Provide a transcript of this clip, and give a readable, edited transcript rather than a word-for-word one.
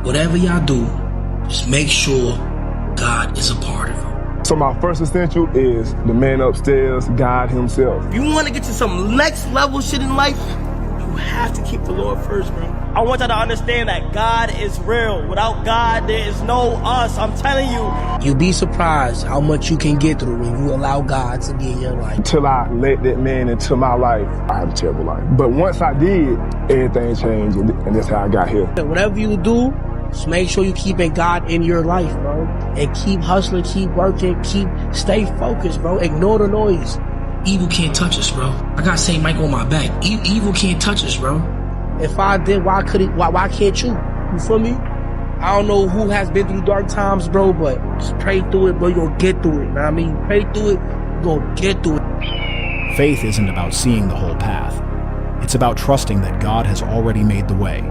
whatever y'all do, just make sure God is a part of it. So my first essential is the man upstairs, God himself. If you want to get to some next level shit in life, you have to keep the Lord first, bro. I want y'all to understand that God is real. Without God, there is no us. I'm telling you. You'll be surprised how much you can get through when you allow God to be in your life. Until I let that man into my life, I had a terrible life. But once I did, everything changed, and that's how I got here. Whatever you do, just make sure you keeping God in your life, bro. And keep hustling, keep working, stay focused, bro. Ignore the noise. Evil can't touch us, bro. I got St. Michael on my back. Evil can't touch us, bro. If I did, why can't you? You feel me? I don't know who has been through dark times, bro, but just pray through it, bro. You gonna get through it, you know what I mean? Pray through it, you gonna get through it. Faith isn't about seeing the whole path. It's about trusting that God has already made the way